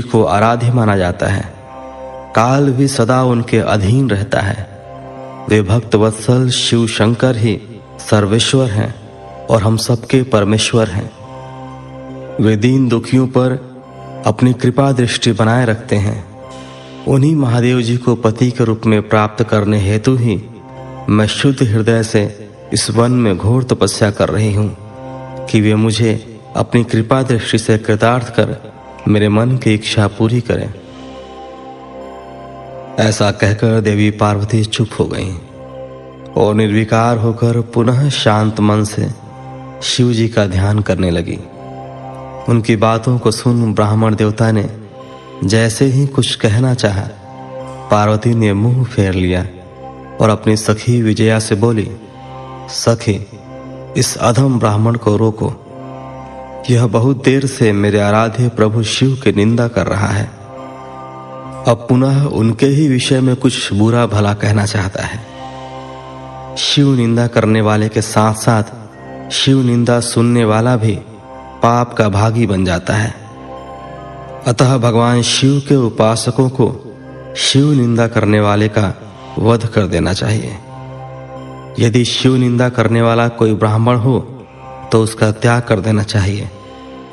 को आराध्य माना जाता है। काल भी सदा उनके अधीन रहता है। वे भक्त वत्सल शिव शंकर ही सर्वेश्वर हैं और हम सबके परमेश्वर हैं। वे दीन दुखियों पर अपनी कृपा दृष्टि बनाए रखते हैं। उन्हीं महादेव जी को पति के रूप में प्राप्त करने हेतु ही मैं शुद्ध हृदय से इस वन में घोर तपस्या कर रही हूँ कि वे मुझे अपनी कृपा दृष्टि से कृतार्थ कर मेरे मन की इच्छा पूरी करें। ऐसा कहकर देवी पार्वती चुप हो गईं और निर्विकार होकर पुनः शांत मन से शिव जी का ध्यान करने लगी। उनकी बातों को सुन ब्राह्मण देवता ने जैसे ही कुछ कहना चाहा, पार्वती ने मुंह फेर लिया और अपनी सखी विजया से बोली, सखी, इस अधम ब्राह्मण को रोको। यह बहुत देर से मेरे आराध्य प्रभु शिव की निंदा कर रहा है। अब पुनः उनके ही विषय में कुछ बुरा भला कहना चाहता है। शिव निंदा करने वाले के साथ साथ शिव निंदा सुनने वाला भी पाप का भागी बन जाता है। अतः भगवान शिव के उपासकों को शिव निंदा करने वाले का वध कर देना चाहिए। यदि शिव निंदा करने वाला कोई ब्राह्मण हो तो उसका त्याग कर देना चाहिए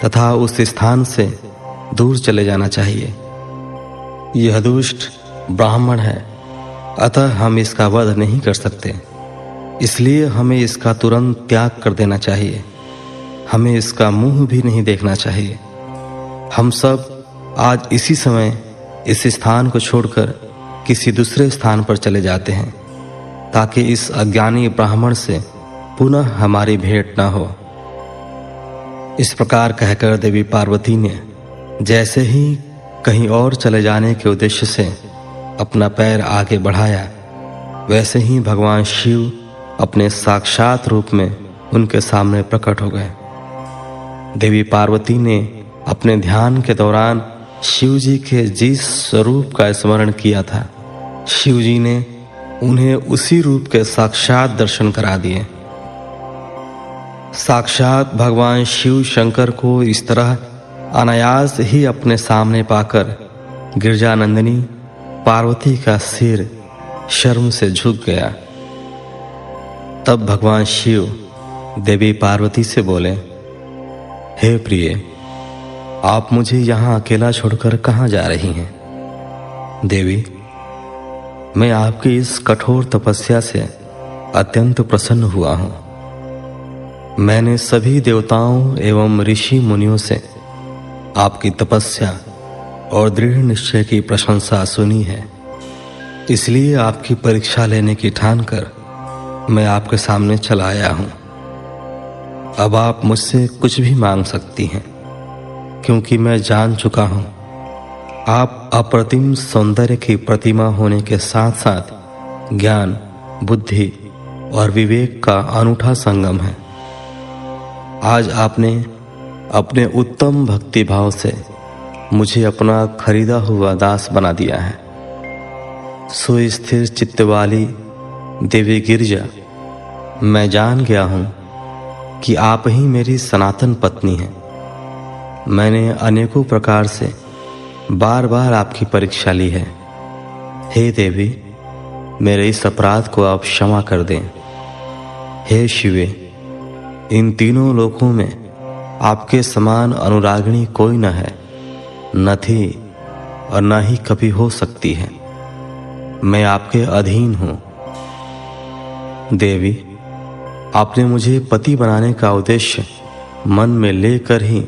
तथा उस स्थान से दूर चले जाना चाहिए। यह दुष्ट ब्राह्मण है, अतः हम इसका वध नहीं कर सकते, इसलिए हमें इसका तुरंत त्याग कर देना चाहिए। हमें इसका मुंह भी नहीं देखना चाहिए। हम सब आज इसी समय इस स्थान को छोड़कर किसी दूसरे स्थान पर चले जाते हैं ताकि इस अज्ञानी ब्राह्मण से पुनः हमारी भेंट न हो। इस प्रकार कहकर देवी पार्वती ने जैसे ही कहीं और चले जाने के उद्देश्य से अपना पैर आगे बढ़ाया, वैसे ही भगवान शिव अपने साक्षात रूप में उनके सामने प्रकट हो गए। देवी पार्वती ने अपने ध्यान के दौरान शिव जी के जिस स्वरूप का स्मरण किया था, शिव जी ने उन्हें उसी रूप के साक्षात दर्शन करा दिए। साक्षात भगवान शिव शंकर को इस तरह अनायास ही अपने सामने पाकर गिरजानंदिनी पार्वती का सिर शर्म से झुक गया। तब भगवान शिव देवी पार्वती से बोले, हे प्रिय, आप मुझे यहाँ अकेला छोड़कर कहाँ जा रही हैं? देवी, मैं आपकी इस कठोर तपस्या से अत्यंत प्रसन्न हुआ हूँ। मैंने सभी देवताओं एवं ऋषि मुनियों से आपकी तपस्या और दृढ़ निश्चय की प्रशंसा सुनी है, इसलिए आपकी परीक्षा लेने की ठान कर मैं आपके सामने चला आया हूँ। अब आप मुझसे कुछ भी मांग सकती हैं, क्योंकि मैं जान चुका हूँ आप अप्रतिम सौंदर्य की प्रतिमा होने के साथ साथ ज्ञान, बुद्धि और विवेक का अनूठा संगम है। आज आपने अपने उत्तम भक्ति भाव से मुझे अपना खरीदा हुआ दास बना दिया है। सुस्थिर चित्त वाली देवी गिरजा, मैं जान गया हूँ कि आप ही मेरी सनातन पत्नी हैं। मैंने अनेकों प्रकार से बार बार आपकी परीक्षा ली है। हे देवी, मेरे इस अपराध को आप क्षमा कर दें। हे शिवे, इन तीनों लोकों में आपके समान अनुरागिणी कोई न है, न थी और न ही कभी हो सकती है। मैं आपके अधीन हूँ। देवी, आपने मुझे पति बनाने का उद्देश्य मन में लेकर ही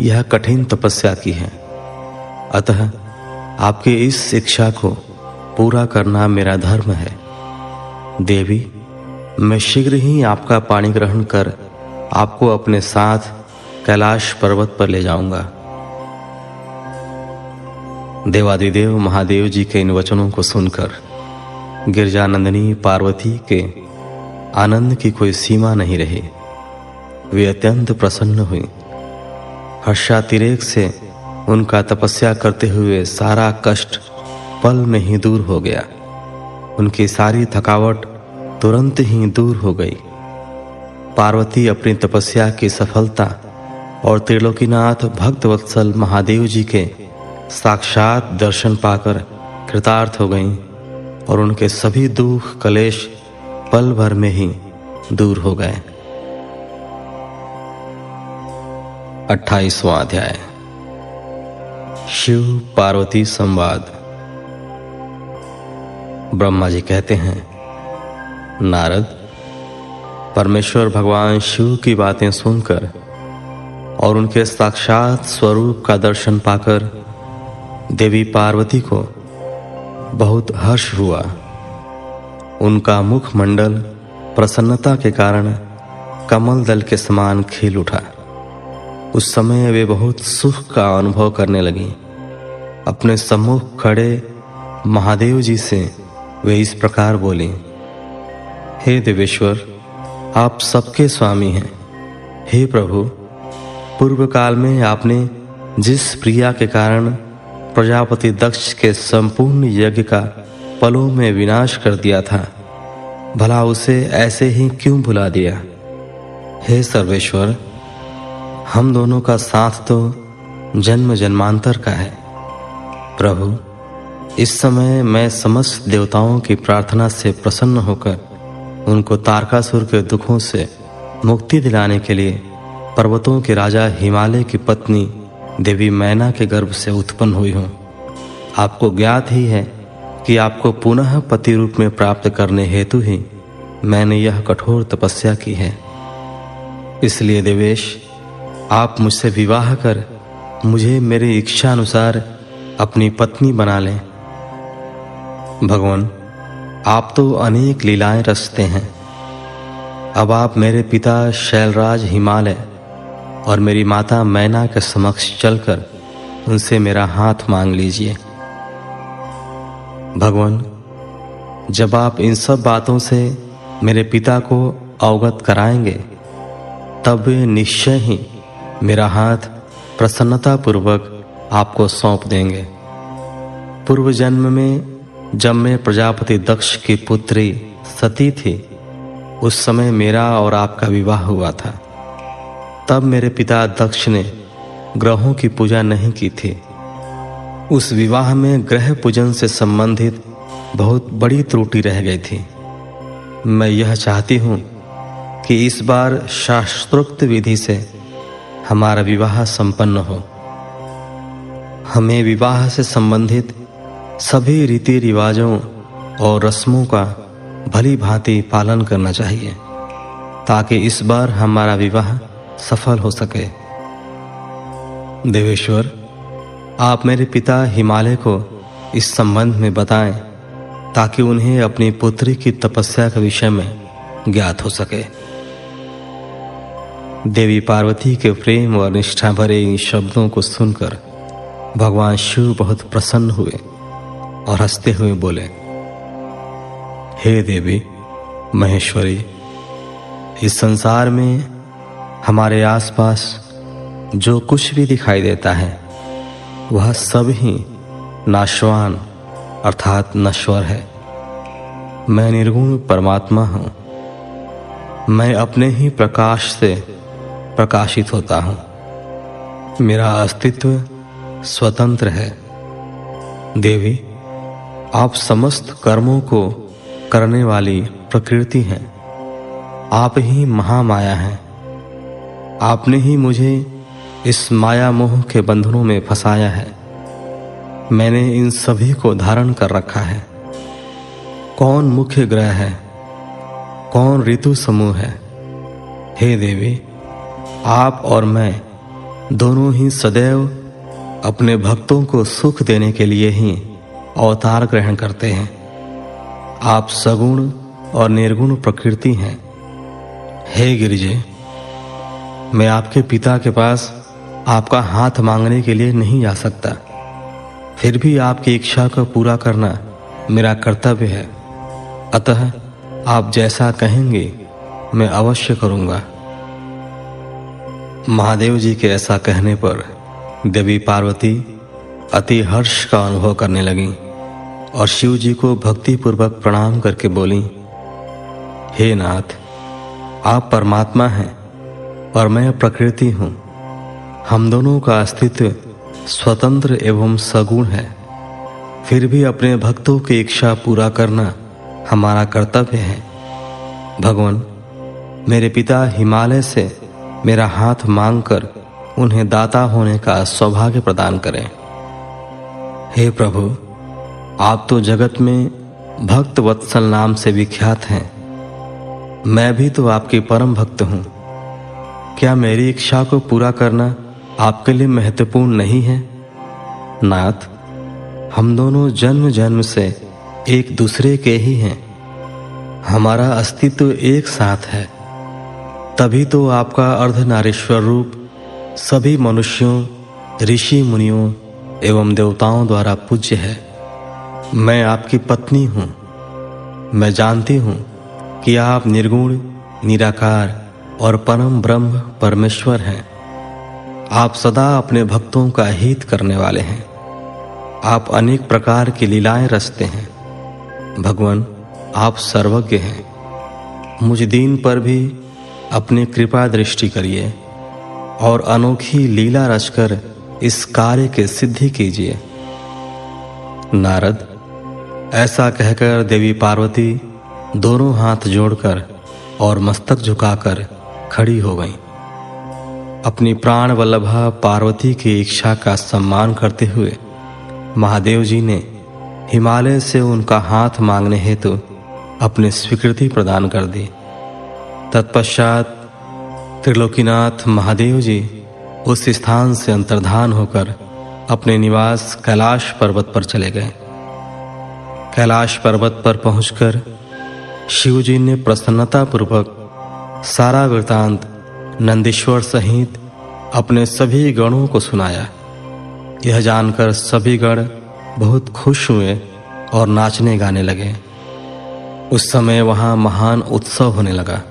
यह कठिन तपस्या की है, अतः आपकी इस इच्छा को पूरा करना मेरा धर्म है। देवी, मैं शीघ्र ही आपका पाणी ग्रहण कर आपको अपने साथ कैलाश पर्वत पर ले जाऊंगा। देवादिदेव महादेव जी के इन वचनों को सुनकर गिरजानंदिनी पार्वती के आनंद की कोई सीमा नहीं रही। वे अत्यंत प्रसन्न हुई। हर्षातिरेक से उनका तपस्या करते हुए सारा कष्ट पल में ही दूर हो गया। उनकी सारी थकावट तुरंत ही दूर हो गई। पार्वती अपनी तपस्या की सफलता और त्रिलोकीनाथ भक्तवत्सल महादेव जी के साक्षात दर्शन पाकर कृतार्थ हो गईं और उनके सभी दुख कलेश पल भर में ही दूर हो गए। 28वां अध्याय शिव पार्वती संवाद। ब्रह्मा जी कहते हैं, नारद, परमेश्वर भगवान शिव की बातें सुनकर और उनके साक्षात स्वरूप का दर्शन पाकर देवी पार्वती को बहुत हर्ष हुआ। उनका मुखमंडल प्रसन्नता के कारण कमल दल के समान खिल उठा। उस समय वे बहुत सुख का अनुभव करने लगी। अपने सम्मुख खड़े महादेव जी से वे इस प्रकार बोली, हे देवेश्वर, आप सबके स्वामी हैं। हे प्रभु, पूर्व काल में आपने जिस प्रिया के कारण प्रजापति दक्ष के संपूर्ण यज्ञ का पलों में विनाश कर दिया था, भला उसे ऐसे ही क्यों भुला दिया? हे सर्वेश्वर, हम दोनों का साथ तो जन्म जन्मांतर का है। प्रभु, इस समय मैं समस्त देवताओं की प्रार्थना से प्रसन्न होकर उनको तारकासुर के दुखों से मुक्ति दिलाने के लिए पर्वतों के राजा हिमालय की पत्नी देवी मैना के गर्भ से उत्पन्न हुई हूँ। आपको ज्ञात ही है कि आपको पुनः पति रूप में प्राप्त करने हेतु ही मैंने यह कठोर तपस्या की है। इसलिए देवेश, आप मुझसे विवाह कर मुझे मेरी इच्छा अनुसार अपनी पत्नी बना लें। भगवान, आप तो अनेक लीलाएं रचते हैं। अब आप मेरे पिता शैलराज हिमालय और मेरी माता मैना के समक्ष चलकर उनसे मेरा हाथ मांग लीजिए। भगवान, जब आप इन सब बातों से मेरे पिता को अवगत कराएंगे, तब वे निश्चय ही मेरा हाथ प्रसन्नतापूर्वक आपको सौंप देंगे। पूर्व जन्म में जब मैं प्रजापति दक्ष की पुत्री सती थी, उस समय मेरा और आपका विवाह हुआ था। तब मेरे पिता दक्ष ने ग्रहों की पूजा नहीं की थी। उस विवाह में ग्रह पूजन से संबंधित बहुत बड़ी त्रुटि रह गई थी। मैं यह चाहती हूँ कि इस बार शास्त्रोक्त विधि से हमारा विवाह संपन्न हो। हमें विवाह से संबंधित सभी रीति रिवाजों और रस्मों का भली भांति पालन करना चाहिए, ताकि इस बार हमारा विवाह सफल हो सके। देवेश्वर, आप मेरे पिता हिमालय को इस संबंध में बताएं, ताकि उन्हें अपनी पुत्री की तपस्या के विषय में ज्ञात हो सके। देवी पार्वती के प्रेम और निष्ठा भरे इन शब्दों को सुनकर भगवान शिव बहुत प्रसन्न हुए और हंसते हुए बोले, हे देवी महेश्वरी, इस संसार में हमारे आसपास जो कुछ भी दिखाई देता है वह सब ही नाशवान अर्थात नश्वर है। मैं निर्गुण परमात्मा हूँ। मैं अपने ही प्रकाश से प्रकाशित होता हूँ। मेरा अस्तित्व स्वतंत्र है। देवी, आप समस्त कर्मों को करने वाली प्रकृति हैं। आप ही महामाया हैं। आपने ही मुझे इस माया मोह के बंधनों में फंसाया है। मैंने इन सभी को धारण कर रखा है। कौन मुख्य ग्रह है, कौन ऋतु समूह है? हे देवी, आप और मैं दोनों ही सदैव अपने भक्तों को सुख देने के लिए ही अवतार ग्रहण करते हैं। आप सगुण और निर्गुण प्रकृति हैं। हे गिरिजे, मैं आपके पिता के पास आपका हाथ मांगने के लिए नहीं जा सकता, फिर भी आपकी इच्छा को पूरा करना मेरा कर्तव्य है। अतः आप जैसा कहेंगे मैं अवश्य करूंगा। महादेव जी के ऐसा कहने पर देवी पार्वती अति हर्ष का अनुभव करने लगीं और शिव जी को भक्तिपूर्वक प्रणाम करके बोलीं, हे नाथ, आप परमात्मा हैं और मैं प्रकृति हूँ। हम दोनों का अस्तित्व स्वतंत्र एवं सगुण है, फिर भी अपने भक्तों की इच्छा पूरा करना हमारा कर्तव्य है। भगवान, मेरे पिता हिमालय से मेरा हाथ मांगकर उन्हें दाता होने का सौभाग्य प्रदान करें। हे प्रभु, आप तो जगत में भक्त वत्सल नाम से विख्यात हैं। मैं भी तो आपके परम भक्त हूँ। क्या मेरी इच्छा को पूरा करना आपके लिए महत्वपूर्ण नहीं है? नाथ, हम दोनों जन्म जन्म से एक दूसरे के ही हैं। हमारा अस्तित्व एक साथ है। तभी तो आपका अर्धनारीश्वर रूप सभी मनुष्यों, ऋषि मुनियों एवं देवताओं द्वारा पूज्य है। मैं आपकी पत्नी हूँ। मैं जानती हूँ कि आप निर्गुण, निराकार और परम ब्रह्म परमेश्वर हैं। आप सदा अपने भक्तों का हित करने वाले हैं। आप अनेक प्रकार की लीलाएं रचते हैं। भगवान, आप सर्वज्ञ हैं। मुझ दीन पर भी अपनी कृपा दृष्टि करिए और अनोखी लीला रचकर इस कार्य के सिद्धि कीजिए। नारद, ऐसा कहकर देवी पार्वती दोनों हाथ जोड़कर और मस्तक झुकाकर खड़ी हो गईं। अपनी प्राण वल्लभा पार्वती की इच्छा का सम्मान करते हुए महादेव जी ने हिमालय से उनका हाथ मांगने हेतु अपनी स्वीकृति प्रदान कर दी। तत्पश्चात त्रिलोकीनाथ महादेव जी उस स्थान से अंतर्धान होकर अपने निवास कैलाश पर्वत पर चले गए। कैलाश पर्वत पर पहुंचकर शिव जी ने प्रसन्नतापूर्वक सारा वृतांत नंदीश्वर सहित अपने सभी गणों को सुनाया। यह जानकर सभी गण बहुत खुश हुए और नाचने गाने लगे। उस समय वहां महान उत्सव होने लगा।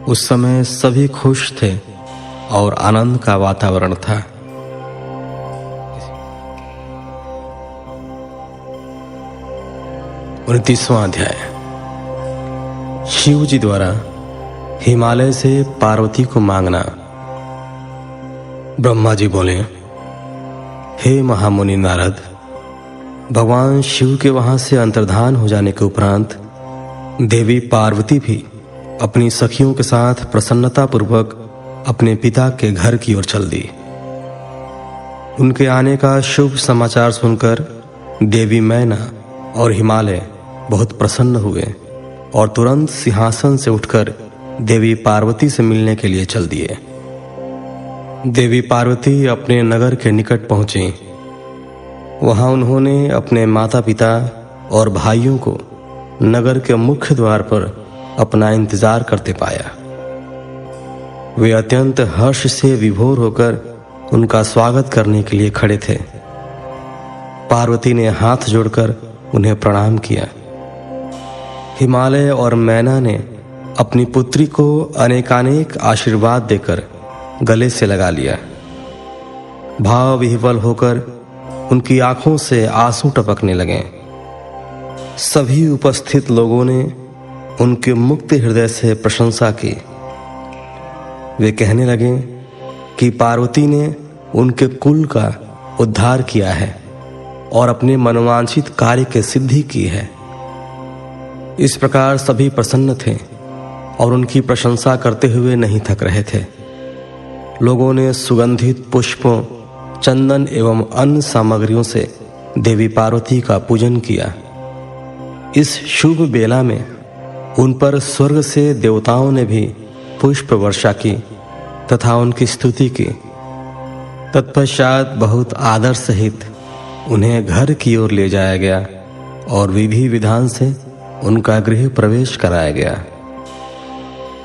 उस समय सभी खुश थे और आनंद का वातावरण था। 29वां अध्याय। शिव जी द्वारा हिमालय से पार्वती को मांगना। ब्रह्मा जी बोले, हे महामुनि नारद, भगवान शिव के वहां से अंतर्धान हो जाने के उपरांत देवी पार्वती भी अपनी सखियों के साथ प्रसन्नतापूर्वक अपने पिता के घर की ओर चल दी। उनके आने का शुभ समाचार सुनकर देवी मैना और हिमालय बहुत प्रसन्न हुए और तुरंत सिंहासन से उठकर देवी पार्वती से मिलने के लिए चल दिए। देवी पार्वती अपने नगर के निकट पहुंची। वहां उन्होंने अपने माता पिता और भाइयों को नगर के मुख्य द्वार पर अपना इंतजार करते पाया। वे अत्यंत हर्ष से विभोर होकर उनका स्वागत करने के लिए खड़े थे। पार्वती ने हाथ जोड़कर उन्हें प्रणाम किया। हिमालय और मैना ने अपनी पुत्री को अनेकानेक आशीर्वाद देकर गले से लगा लिया। भाव विह्वल होकर उनकी आंखों से आंसू टपकने लगे। सभी उपस्थित लोगों ने उनके मुक्त हृदय से प्रशंसा की। वे कहने लगे कि पार्वती ने उनके कुल का उद्धार किया है और अपने मनोवांछित कार्य की सिद्धि की है। इस प्रकार सभी प्रसन्न थे और उनकी प्रशंसा करते हुए नहीं थक रहे थे। लोगों ने सुगंधित पुष्पों, चंदन एवं अन्य सामग्रियों से देवी पार्वती का पूजन किया। इस शुभ बेला में उन पर स्वर्ग से देवताओं ने भी पुष्प वर्षा की तथा उनकी स्तुति की। तत्पश्चात बहुत आदर सहित उन्हें घर की ओर ले जाया गया और विधि विधान से उनका गृह प्रवेश कराया गया।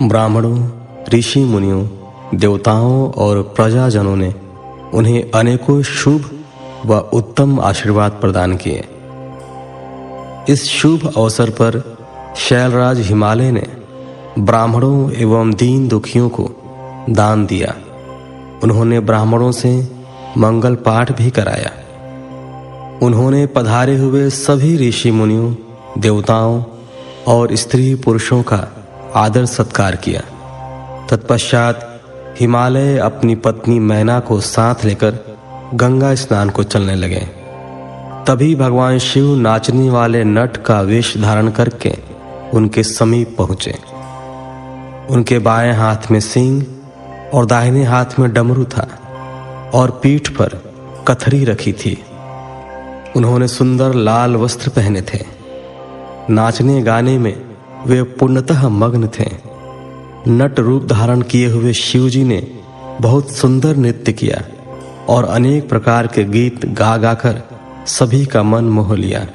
ब्राह्मणों, ऋषि मुनियों, देवताओं और प्रजाजनों ने उन्हें अनेकों शुभ व उत्तम आशीर्वाद प्रदान किए। इस शुभ अवसर पर शैलराज हिमालय ने ब्राह्मणों एवं दीन दुखियों को दान दिया। उन्होंने ब्राह्मणों से मंगल पाठ भी कराया। उन्होंने पधारे हुए सभी ऋषि मुनियों, देवताओं और स्त्री पुरुषों का आदर सत्कार किया। तत्पश्चात हिमालय अपनी पत्नी मैना को साथ लेकर गंगा स्नान को चलने लगे। तभी भगवान शिव नाचने वाले नट का वेश धारण करके उनके समीप पहुंचे। उनके बाएं हाथ में सींग और दाहिने हाथ में डमरू था और पीठ पर कथरी रखी थी। उन्होंने सुंदर लाल वस्त्र पहने थे। नाचने गाने में वे पूर्णतः मग्न थे। नट रूप धारण किए हुए शिवजी ने बहुत सुंदर नृत्य किया और अनेक प्रकार के गीत गा गाकर सभी का मन मोह लिया।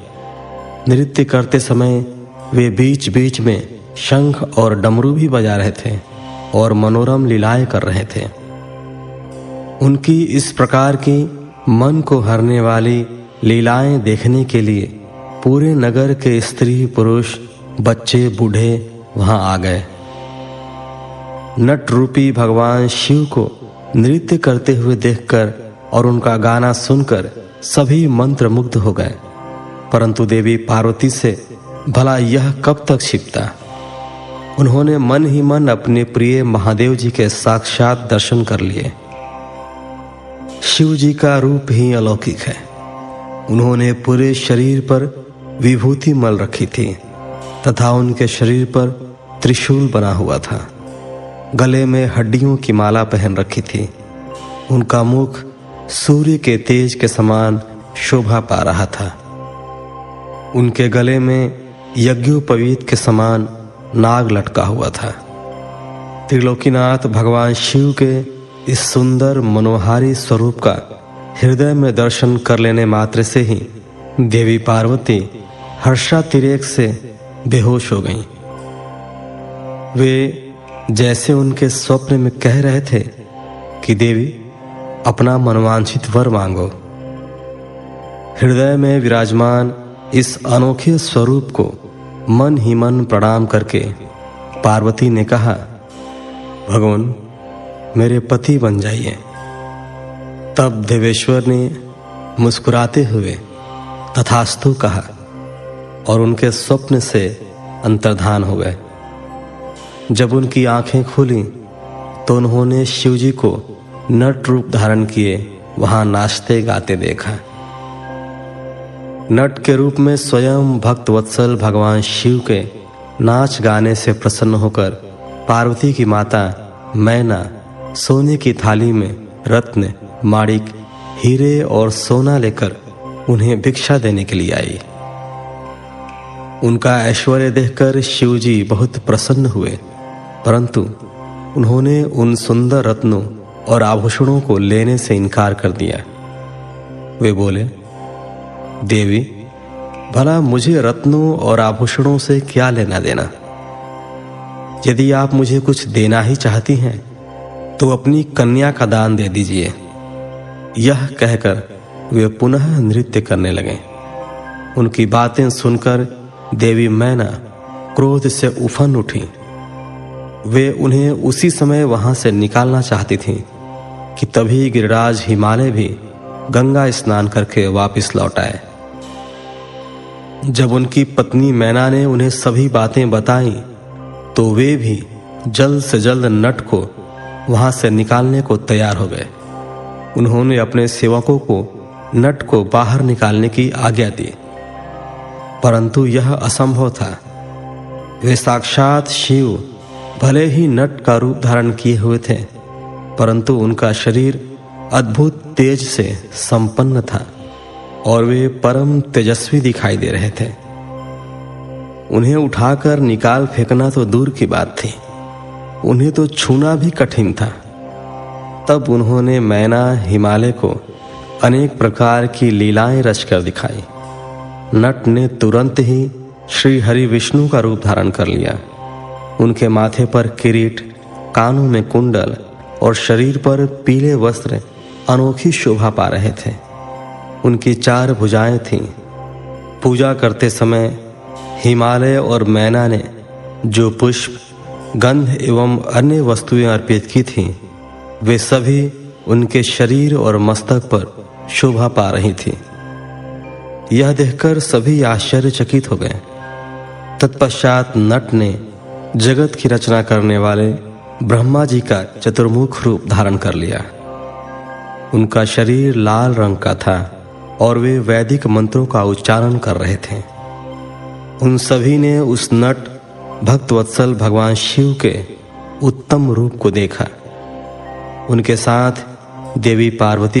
नृत्य करते समय वे बीच बीच में शंख और डमरू भी बजा रहे थे और मनोरम लीलाएं कर रहे थे। उनकी इस प्रकार की मन को हरने वाली लीलाएं देखने के लिए पूरे नगर के स्त्री पुरुष बच्चे बूढ़े वहां आ गए। नट रूपी भगवान शिव को नृत्य करते हुए देखकर और उनका गाना सुनकर सभी मंत्रमुग्ध हो गए। परंतु देवी पार्वती से भला यह कब तक छिपता। उन्होंने मन ही मन अपने प्रिय महादेव जी के साक्षात दर्शन कर लिए। शिव जी का रूप ही अलौकिक है। उन्होंने पूरे शरीर पर विभूति मल रखी थी तथा उनके शरीर पर त्रिशूल बना हुआ था। गले में हड्डियों की माला पहन रखी थी। उनका मुख सूर्य के तेज के समान शोभा पा रहा था। उनके गले में यज्ञोपवीत के समान नाग लटका हुआ था। त्रिलोकीनाथ भगवान शिव के इस सुंदर मनोहारी स्वरूप का हृदय में दर्शन कर लेने मात्र से ही देवी पार्वती हर्षातिरेक से बेहोश हो गईं। वे जैसे उनके स्वप्न में कह रहे थे कि देवी अपना मनवांछित वर मांगो। हृदय में विराजमान इस अनोखे स्वरूप को मन ही मन प्रणाम करके पार्वती ने कहा, भगवान मेरे पति बन जाइए। तब देवेश्वर ने मुस्कुराते हुए तथास्तु कहा और उनके स्वप्न से अंतर्धान हो गए। जब उनकी आंखें खुली तो उन्होंने शिवजी को नट रूप धारण किए वहां नाचते गाते देखा। नट के रूप में स्वयं भक्त वत्सल भगवान शिव के नाच गाने से प्रसन्न होकर पार्वती की माता मैना सोने की थाली में रत्न, माणिक, हीरे और सोना लेकर उन्हें भिक्षा देने के लिए आई। उनका ऐश्वर्य देखकर शिवजी बहुत प्रसन्न हुए, परंतु उन्होंने उन सुंदर रत्नों और आभूषणों को लेने से इनकार कर दिया। वे बोले, देवी भला मुझे रत्नों और आभूषणों से क्या लेना देना। यदि आप मुझे कुछ देना ही चाहती हैं तो अपनी कन्या का दान दे दीजिए। यह कहकर वे पुनः नृत्य करने लगे। उनकी बातें सुनकर देवी मैना क्रोध से उफन उठी। वे उन्हें उसी समय वहां से निकालना चाहती थीं कि तभी गिरिराज हिमालय भी गंगा स्नान करके वापस लौट आए। जब उनकी पत्नी मैना ने उन्हें सभी बातें बताईं तो वे भी जल्द से जल्द नट को वहां से निकालने को तैयार हो गए। उन्होंने अपने सेवकों को नट को बाहर निकालने की आज्ञा दी, परंतु यह असंभव था। वे साक्षात शिव भले ही नट का रूप धारण किए हुए थे, परंतु उनका शरीर अद्भुत तेज से संपन्न था और वे परम तेजस्वी दिखाई दे रहे थे। उन्हें उठाकर निकाल फेंकना तो दूर की बात थी, उन्हें तो छूना भी कठिन था। तब उन्होंने मैना हिमालय को अनेक प्रकार की लीलाएं रचकर दिखाई। नट ने तुरंत ही श्री हरि विष्णु का रूप धारण कर लिया। उनके माथे पर किरीट, कानों में कुंडल और शरीर पर पीले वस्त्र अनोखी शोभा पा रहे थे। उनकी 4 भुजाएं थीं। पूजा करते समय हिमालय और मैना ने जो पुष्प, गंध एवं अन्य वस्तुएं अर्पित की थीं, वे सभी उनके शरीर और मस्तक पर शोभा पा रही थीं। यह देखकर सभी आश्चर्यचकित हो गए। तत्पश्चात नट ने जगत की रचना करने वाले ब्रह्मा जी का चतुर्मुख रूप धारण कर लिया। उनका शरीर लाल रंग का था और वे वैदिक मंत्रों का उच्चारण कर रहे थे। उन सभी ने उस नट भक्तवत्सल भगवान शिव के उत्तम रूप को देखा। उनके साथ देवी पार्वती